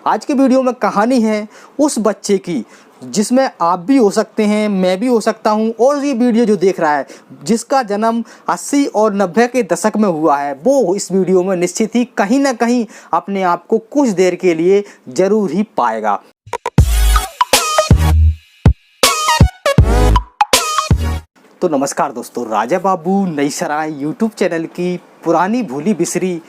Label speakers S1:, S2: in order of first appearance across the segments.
S1: आज के वीडियो में कहानी है उस बच्चे की जिसमें आप भी हो सकते हैं, मैं भी हो सकता हूं, और ये वीडियो जो देख रहा है जिसका जन्म 80 और 90 के दशक में हुआ है, वो इस वीडियो में निश्चित ही कहीं ना कहीं अपने आप को कुछ देर के लिए ज़रूर ही पाएगा। तो नमस्कार दोस्तों, राजा बाबू नई सराय यूट्यूब चैनल की पुरानी भूली बिसरी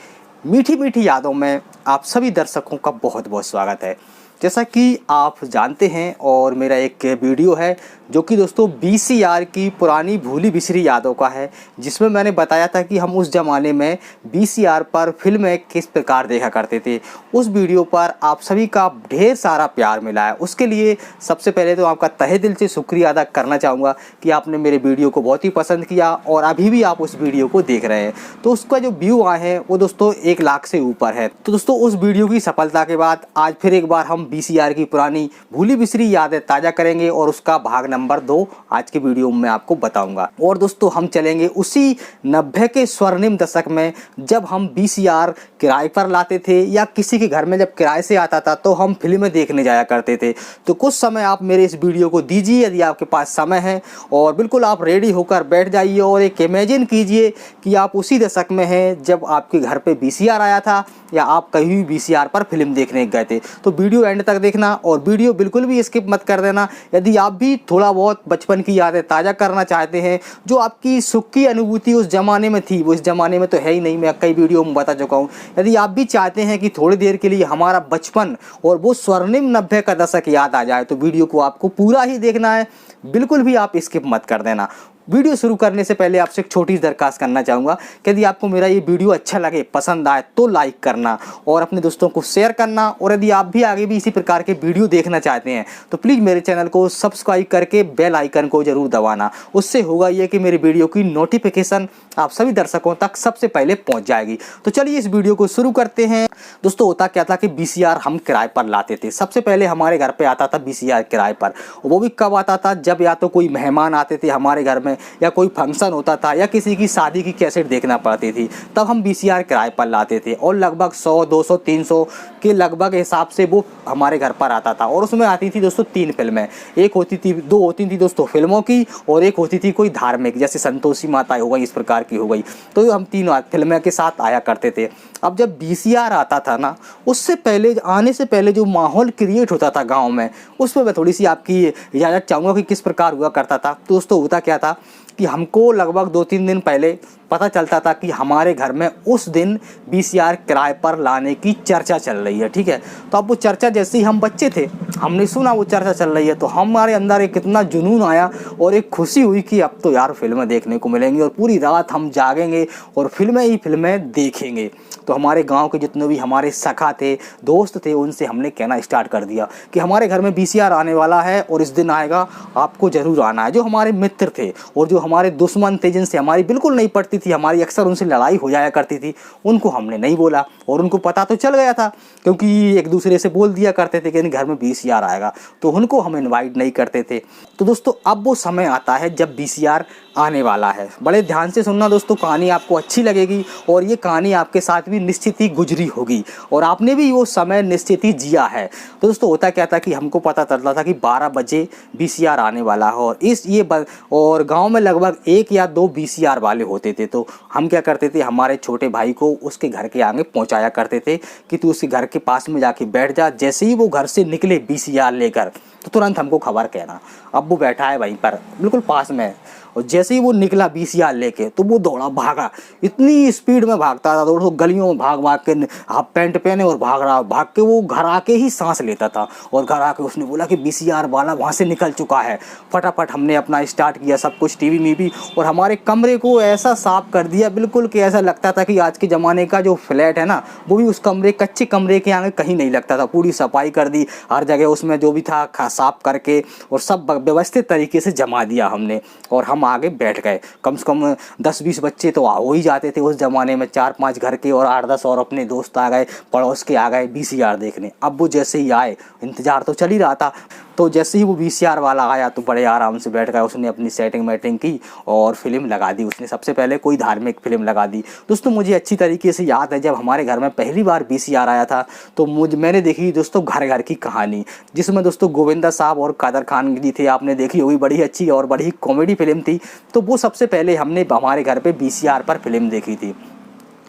S1: मीठी मीठी यादों में आप सभी दर्शकों का बहुत बहुत स्वागत है। जैसा कि आप जानते हैं और मेरा एक वीडियो है जो कि दोस्तों VCR की पुरानी भूली बिसरी यादों का है, जिसमें मैंने बताया था कि हम उस ज़माने में VCR पर फिल्में किस प्रकार देखा करते थे। उस वीडियो पर आप सभी का ढेर सारा प्यार मिला है। उसके लिए सबसे पहले तो आपका तहे दिल से शुक्रिया अदा करना चाहूँगा कि आपने मेरे वीडियो को बहुत ही पसंद किया और अभी भी आप उस वीडियो को देख रहे हैं। तो उसका जो व्यू आए हैं वो दोस्तों 1 लाख से ऊपर है। तो दोस्तों उस वीडियो की सफलता के बाद आज फिर एक बार हम VCR की पुरानी भूली बिसरी यादें ताज़ा करेंगे और उसका भाग नंबर 2 आज के वीडियो में आपको बताऊंगा। और दोस्तों हम चलेंगे उसी 90 के स्वर्णिम दशक में, जब हम VCR किराए पर लाते थे या किसी के घर में जब किराए से आता था तो हम फिल्में देखने जाया करते थे। तो कुछ समय आप मेरे इस वीडियो को दीजिए यदि आपके पास समय है, और बिल्कुल आप रेडी होकर बैठ जाइए और एक इमेजिन कीजिए कि आप उसी दशक में हैं जब आपके घर पे VCR आया था या आप कहीं भी VCR पर फिल्म देखने गए थे। तो वीडियो एंड तक देखना और वीडियो बिल्कुल भी स्किप मत कर देना। यदि आप भी थोड़ा बहुत बचपन की यादें ताज़ा करना चाहते हैं, जो आपकी सुख की अनुभूति उस ज़माने में थी, वो इस ज़माने में तो है ही नहीं, मैं कई वीडियो में बता चुका हूँ। यदि आप भी चाहते हैं कि थोड़ी देर के लिए हमारा बचपन और वो स्वर्णिम 90 का दशक याद आ जाए, तो वीडियो को आपको पूरा ही देखना है, बिल्कुल भी आप स्किप मत कर देना। वीडियो शुरू करने से पहले आपसे एक छोटी सी दरखास्त करना चाहूँगा कि यदि आपको मेरा ये वीडियो अच्छा लगे, पसंद आए, तो लाइक करना और अपने दोस्तों को शेयर करना। और यदि आप भी आगे भी इसी प्रकार के वीडियो देखना चाहते हैं तो प्लीज़ मेरे चैनल को सब्सक्राइब करके बेल आइकन को ज़रूर दबाना। उससे होगा ये कि मेरे वीडियो की नोटिफिकेशन आप सभी दर्शकों तक सबसे पहले पहुँच जाएगी। तो चलिए इस वीडियो को शुरू करते हैं। दोस्तों होता क्या था कि VCR हम किराए पर लाते थे। सबसे पहले हमारे घर पर आता था VCR किराए पर। वो भी कब आता था? जब या तो कोई मेहमान आते थे हमारे घर में, या कोई फंक्शन होता था, या किसी की शादी की कैसेट देखना पड़ती थी, तब हम VCR किराए पर लाते थे। और लगभग 100, 200, 300 के लगभग हिसाब से वो हमारे घर पर आता था। और उसमें आती थी दोस्तों 3 फिल्में। दो होती थी दोस्तों फिल्मों की, और एक होती थी कोई धार्मिक, जैसे संतोषी माता हो गई, इस प्रकार की हो गई। तो हम 3 फिल्में के साथ आया करते थे। अब जब VCR आता था ना, उससे पहले, आने से पहले जो माहौल क्रिएट होता था गाँव में, उसमें मैं थोड़ी सी आपकी इजाज़त चाहूँगा कि किस प्रकार हुआ करता था। तो दोस्तों होता क्या था कि हमको लगभग 2-3 दिन पहले पता चलता था कि हमारे घर में उस दिन VCR किराए पर लाने की चर्चा चल रही है। ठीक है, तो अब वो चर्चा, जैसे ही हम बच्चे थे, हमने सुना वो चर्चा चल रही है, तो हमारे अंदर एक कितना जुनून आया और एक खुशी हुई कि अब तो यार फिल्में देखने को मिलेंगी और पूरी रात हम जागेंगे और फिल्में ही फिल्में देखेंगे। तो हमारे गांव के जितने भी हमारे सखा थे, दोस्त थे, उनसे हमने कहना स्टार्ट कर दिया कि हमारे घर में VCR आने वाला है और इस दिन आएगा, आपको ज़रूर आना है। जो हमारे मित्र थे और जो हमारे दुश्मन थे, जिनसे हमारी बिल्कुल नहीं पड़ती थी, हमारी अक्सर उनसे लड़ाई हो जाया करती थी, उनको हमने नहीं बोला। और उनको पता तो चल गया था, क्योंकि एक दूसरे से बोल दिया करते थे कि घर में VCR आएगा, तो उनको हम इनवाइट नहीं करते थे। तो दोस्तों अब वो समय आता है जब VCR आने वाला है। बड़े ध्यान से सुनना दोस्तों, कहानी आपको अच्छी लगेगी और ये कहानी आपके साथ भी निश्चित ही गुजरी होगी और आपने भी वो समय निश्चित ही जिया है। तो दोस्तों होता क्या था कि हमको पता चलता था कि 12 बजे VCR आने वाला है, और गांव में लगभग 1 या 2 VCR वाले होते थे। तो हम क्या करते थे, हमारे छोटे भाई को उसके घर के आगे पहुंचाया करते थे कि तू उसके घर के पास में जाके बैठ जा। जैसे ही वो घर से निकले VCR लेकर, तो तुरंत हमको खबर कहना। अब वो बैठा है वहीं पर बिल्कुल पास में, और जैसे ही वो निकला VCR लेके, तो वो दौड़ा भागा, इतनी स्पीड में भागता था, दोस्तों गलियों में भाग भाग के, हाफ पैंट पहने और भाग रहा, भाग के वो घर आके ही सांस लेता था। और घर आके उसने बोला कि VCR वाला वहाँ से निकल चुका है। फटाफट हमने अपना स्टार्ट किया सब कुछ, टीवी में भी, और हमारे कमरे को ऐसा साफ कर दिया बिल्कुल कि ऐसा लगता था कि आज के ज़माने का जो फ्लैट है ना, वो भी उस कच्चे कमरे के आगे कहीं नहीं लगता था। पूरी सफाई कर दी, हर जगह उसमें जो भी था साफ करके और सब व्यवस्थित तरीके से जमा दिया हमने, और हम आगे बैठ गए। कम से कम 10-20 बच्चे तो हो ही जाते थे उस ज़माने में, 4-5 घर के और 8-10 और अपने दोस्त आ गए, पड़ोस के आ गए VCR देखने। अब वो जैसे ही आए, इंतज़ार तो चल ही रहा था, तो जैसे ही वो वीसीआर वाला आया तो बड़े आराम से बैठ गया, उसने अपनी सेटिंग मैटिंग की और फिल्म लगा दी। उसने सबसे पहले कोई धार्मिक फिल्म लगा दी। दोस्तों मुझे अच्छी तरीके से याद है जब हमारे घर में पहली बार वीसीआर आया था तो मैंने देखी दोस्तों घर घर की कहानी, जिसमें दोस्तों गोविंदा साहब और कादर खान जी थे, आपने देखी होगी, बड़ी अच्छी और बड़ी कॉमेडी फिल्म थी। तो वो सबसे पहले हमने हमारे घर पे वीसीआर पर फिल्म देखी थी।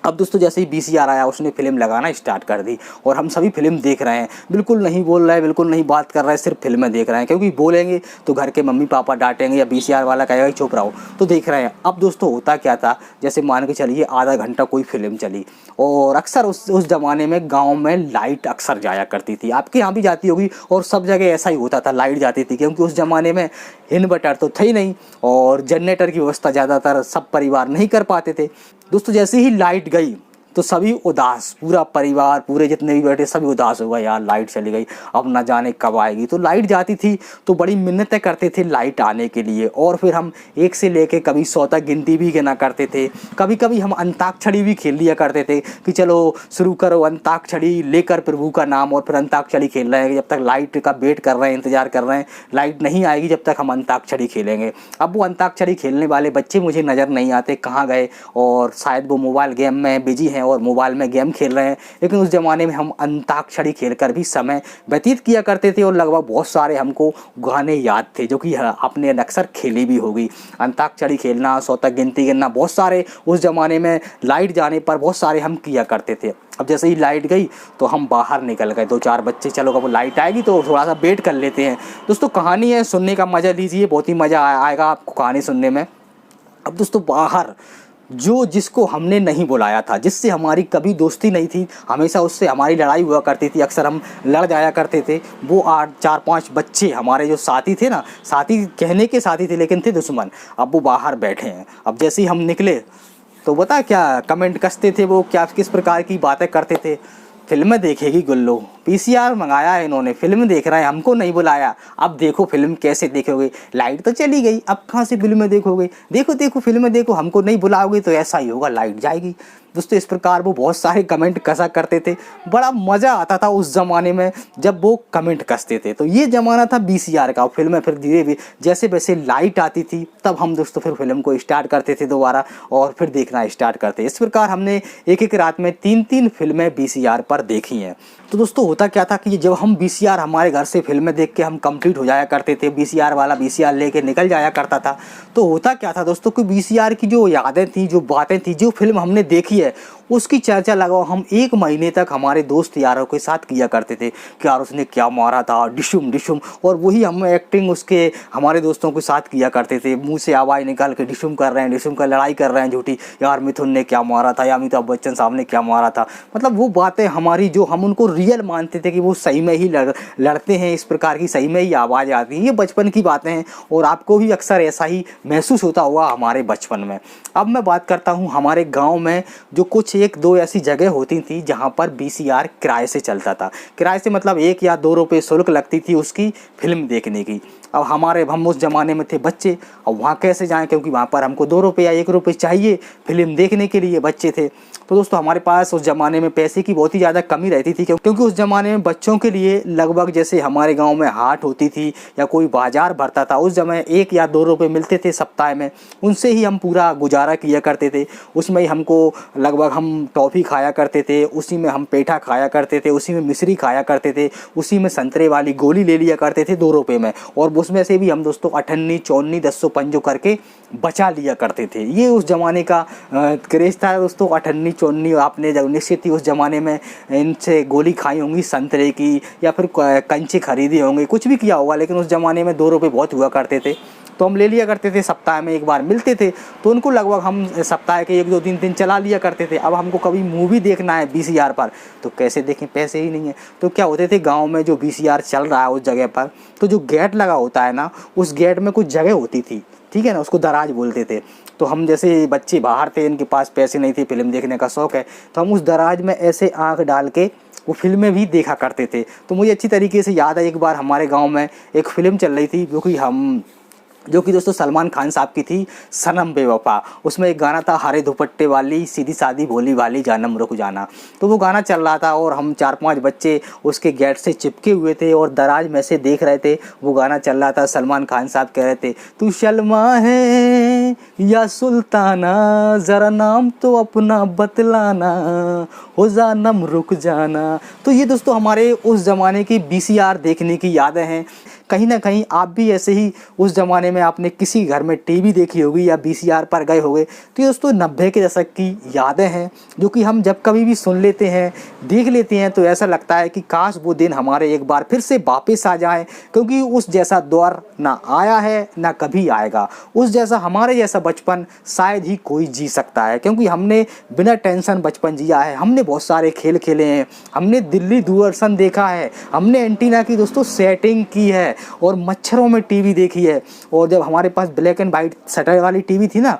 S1: अब दोस्तों जैसे ही वीसीआर आया उसने फिल्म लगाना स्टार्ट कर दी और हम सभी फिल्म देख रहे हैं, बिल्कुल नहीं बोल रहे हैं, बिल्कुल नहीं बात कर रहे हैं, सिर्फ फिल्में देख रहे हैं, क्योंकि बोलेंगे तो घर के मम्मी पापा डांटेंगे या वीसीआर वाला कहेगा चुप रहो, तो देख रहे हैं। अब दोस्तों होता क्या था, जैसे मान के चलिए आधा घंटा कोई फिल्म चली और अक्सर उस ज़माने में गाँव में लाइट अक्सर जाया करती थी, आपके यहाँ भी जाती होगी और सब जगह ऐसा ही होता था, लाइट जाती थी, क्योंकि उस ज़माने में इन्वर्टर तो थे ही नहीं और जनरेटर की व्यवस्था ज़्यादातर सब परिवार नहीं कर पाते थे। दोस्तों जैसे ही लाइट गई तो सभी उदास, पूरा परिवार, पूरे जितने भी बैठे सभी उदास हो गए, यार लाइट चली गई, अब ना जाने कब आएगी। तो लाइट जाती थी तो बड़ी मिन्नतें करते थे लाइट आने के लिए, और फिर हम 1 से लेके कभी 100 तक गिनती भी गिना करते थे। कभी कभी हम अंताक्षरी भी खेल लिया करते थे कि चलो शुरू करो अंताक्षरी लेकर प्रभु का नाम, और फिर अंताक्षरी खेल रहे हैं जब तक लाइट का वेट कर रहे हैं, इंतजार कर रहे हैं, लाइट नहीं आएगी जब तक हम अंताक्षरी खेलेंगे। अब वो अंताक्षरी खेलने वाले बच्चे मुझे नज़र नहीं आते कहाँ गए, और शायद वो मोबाइल गेम में बिजी हैं और मोबाइल में गेम खेल रहे हैं। लेकिन उस ज़माने में हम अंताक्षरी खेलकर भी समय व्यतीत किया करते थे और लगभग बहुत सारे हमको गाने याद थे जो कि आपने अक्सर खेली भी होगी। अंताक्षरी खेलना, 100 तक गिनती गिनना, बहुत सारे उस ज़माने में लाइट जाने पर बहुत सारे हम किया करते थे। अब जैसे ही लाइट गई तो हम बाहर निकल गए, 2-4 बच्चे, चलो अब लाइट आएगी तो थोड़ा सा वेट कर लेते हैं। दोस्तों कहानी है, सुनने का मज़ा लीजिए, बहुत ही मज़ा आएगा आपको कहानी सुनने में। अब दोस्तों बाहर जिसको हमने नहीं बुलाया था, जिससे हमारी कभी दोस्ती नहीं थी, हमेशा उससे हमारी लड़ाई हुआ करती थी, अक्सर हम लड़ जाया करते थे, वो 4-5 बच्चे हमारे जो साथी थे ना, साथी कहने के साथी थे लेकिन थे दुश्मन, अब वो बाहर बैठे हैं। अब जैसे ही हम निकले तो बता क्या कमेंट कसते थे वो, क्या किस प्रकार की बातें करते थे, फिल्म देखेगी गुल्लो, वीसीआर मंगाया है इन्होंने, फिल्म देख रहा है, हमको नहीं बुलाया, अब देखो फिल्म कैसे देखोगे, लाइट तो चली गई, अब कहाँ से फिल्म देखोगे, देखो फिल्म देखो, हमको नहीं बुलाओगे तो ऐसा ही होगा, लाइट जाएगी। दोस्तों इस प्रकार वो बहुत सारे कमेंट कसा करते थे, बड़ा मज़ा आता था उस ज़माने में जब वो कमेंट कसते थे। तो ये ज़माना था वीसीआर का। फिल्में फिर धीरे धीरे जैसे वैसे लाइट आती थी तब हम दोस्तों फिर फिल्म को स्टार्ट करते थे दोबारा और फिर देखना स्टार्ट करते। इस प्रकार हमने एक रात में 3-3 फिल्में वीसीआर पर देखी हैं। तो दोस्तों होता क्या था कि जब हम वीसीआर हमारे घर से फिल्में देख के हम कंप्लीट हो जाया करते थे, वीसीआर वाला वीसीआर लेके निकल जाया करता था, तो होता क्या था दोस्तों कि वीसीआर की जो यादें थी, जो बातें थी, जो फिल्म हमने देखी है उसकी चर्चा लगाओ हम 1 महीने तक हमारे दोस्त यारों के साथ किया करते थे कि यार उसने क्या मारा था, डिशुम डिशुम, और वही हम एक्टिंग उसके हमारे दोस्तों के साथ किया करते थे, मुंह से आवाज़ निकाल के डिशुम कर रहे हैं, डिशुम का लड़ाई कर रहे हैं झूठी, यार मिथुन ने क्या मारा था या अमिताभ बच्चन साहब ने क्या मारा था। मतलब वो बातें हमारी जो हम उनको रियल मानते थे कि वो सही में ही लड़ते हैं, इस प्रकार की सही में ही आवाज़ आती है। ये बचपन की बातें हैं और आपको भी अक्सर ऐसा ही महसूस होता हुआ हमारे बचपन में। अब मैं बात करता हूँ हमारे गाँव में जो कुछ 1-2 ऐसी जगह होती थी जहाँ पर वीसीआर किराए से चलता था। किराए से मतलब 1 या 2 रुपये शुल्क लगती थी उसकी फिल्म देखने की। अब हम उस ज़माने में थे बच्चे, अब वहाँ कैसे जाएं, क्योंकि वहाँ पर हमको 2 रुपये या 1 रुपये चाहिए फिल्म देखने के लिए, बच्चे थे। तो दोस्तों हमारे पास उस ज़माने में पैसे की बहुत ही ज़्यादा कमी रहती थी, क्योंकि उस ज़माने में बच्चों के लिए लगभग जैसे हमारे गांव में हाट होती थी या कोई बाज़ार भरता था, उस समय 1 या 2 रुपये मिलते थे सप्ताह में, उनसे ही हम पूरा गुजारा किया करते थे। उसमें ही हमको लगभग हम टॉफ़ी खाया करते थे, उसी में हम पेठा खाया करते थे, उसी में मिश्री खाया करते थे, उसी में संतरे वाली गोली ले लिया करते थे 2 रुपये में, और उसमें से भी हम दोस्तों 98, 54, 10-5 करके बचा लिया करते थे। ये उस ज़माने का क्रेज़ था दोस्तों। 98, 54 आपने जब निश्चित ही उस ज़माने में इनसे गोली खाई होंगी संतरे की, या फिर कंचे खरीदे होंगे, कुछ भी किया होगा, लेकिन उस ज़माने में 2 रुपये बहुत हुआ करते थे, तो हम ले लिया करते थे। सप्ताह में 1 बार मिलते थे तो उनको लगभग हम सप्ताह के 1-2 दिन चला लिया करते थे। अब हमको कभी मूवी देखना है वीसीआर पर तो कैसे देखें, पैसे ही नहीं है। तो क्या होते थे, गांव में जो वीसीआर चल रहा है उस जगह पर, तो जो गेट लगा होता है ना, उस गेट में कुछ जगह होती थी, ठीक है ना, उसको दराज बोलते थे। तो हम जैसे बच्चे बाहर थे, इनके पास पैसे नहीं थे, फिल्म देखने का शौक़ है, तो हम उस दराज में ऐसे आँख डाल के वो फिल्में भी देखा करते थे। तो मुझे अच्छी तरीके से याद है, एक बार हमारे गांव में एक फ़िल्म चल रही थी जो कि हम जो कि दोस्तों सलमान खान साहब की थी, सनम बेवफा। उसमें एक गाना था, हरे दुपट्टे वाली सीधी सादी भोली वाली जानम रुक जाना। तो वो गाना चल रहा था और हम 4-5 बच्चे उसके गेट से चिपके हुए थे और दराज में से देख रहे थे। वो गाना चल रहा था, सलमान खान साहब कह रहे थे, तू शल्मा है या सुल्ताना, ज़रा नाम तो अपना बतलाना, हो जानम रुक जाना। तो ये दोस्तों हमारे उस ज़माने की VCR देखने की यादें हैं। कहीं ना कहीं आप भी ऐसे ही उस ज़माने में आपने किसी घर में टीवी देखी होगी या VCR पर गए होंगे। तो ये दोस्तों 90 के दशक की यादें हैं, जो कि हम जब कभी भी सुन लेते हैं, देख लेते हैं, तो ऐसा लगता है कि काश वो दिन हमारे एक बार फिर से वापस आ जाए, क्योंकि उस जैसा दौर ना आया है ना कभी आएगा। उस जैसा हमारे जैसा बचपन शायद ही कोई जी सकता है, क्योंकि हमने बिना टेंशन बचपन जिया है। हमने बहुत सारे खेल खेले हैं, हमने दिल्ली दूरदर्शन देखा है, हमने एंटीना की दोस्तों सेटिंग की है और मच्छरों में टीवी देखी है। और जब हमारे पास ब्लैक एंड वाइट शटर वाली टीवी थी ना,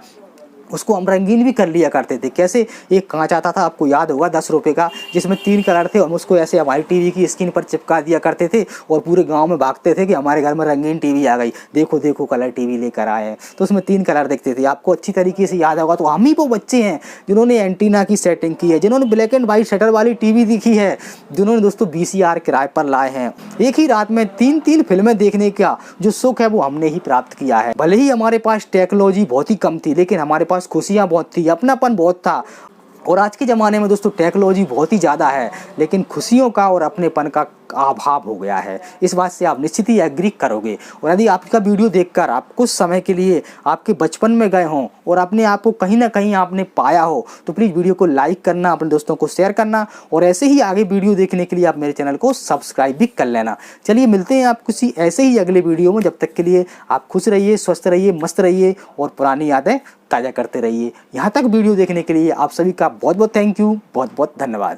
S1: उसको हम रंगीन भी कर लिया करते थे। कैसे, एक कांच आता था, आपको याद होगा, 10 रुपये का, जिसमें 3 कलर थे। हम उसको ऐसे हमारी टीवी की स्क्रीन पर चिपका दिया करते थे और पूरे गांव में भागते थे कि हमारे घर में रंगीन टीवी आ गई, देखो देखो कलर टीवी लेकर आए हैं। तो उसमें 3 कलर दिखते थे, आपको अच्छी तरीके से याद होगा। तो हम ही वो बच्चे हैं जिन्होंने एंटीना की सेटिंग की है, जिन्होंने ब्लैक एंड वाइट शटर वाली टीवी देखी है, जिन्होंने दोस्तों VCR किराए पर लाए हैं। एक ही रात में 3-3 फिल्में देखने का जो सुख है वो हमने ही प्राप्त किया है। भले ही हमारे पास टेक्नोलॉजी बहुत ही कम थी, लेकिन हमारे पास खुशियाँ बहुत थी, अपनापन बहुत था। और आज के ज़माने में दोस्तों टेक्नोलॉजी बहुत ही ज़्यादा है, लेकिन खुशियों का और अपनेपन का अभाव हो गया है। इस बात से आप निश्चित ही एग्री करोगे। और यदि आपका वीडियो देखकर आप कुछ समय के लिए आपके बचपन में गए हों और अपने आप को कहीं ना कहीं आपने पाया हो, तो प्लीज़ वीडियो को लाइक करना, अपने दोस्तों को शेयर करना, और ऐसे ही आगे वीडियो देखने के लिए आप मेरे चैनल को सब्सक्राइब भी कर लेना। चलिए मिलते हैं आप किसी ऐसे ही अगले वीडियो में। जब तक के लिए आप खुश रहिए, स्वस्थ रहिए, मस्त रहिए और पुरानी यादें ताज़ा करते रहिए। यहाँ तक वीडियो देखने के लिए आप सभी का बहुत बहुत थैंक यू, बहुत बहुत धन्यवाद।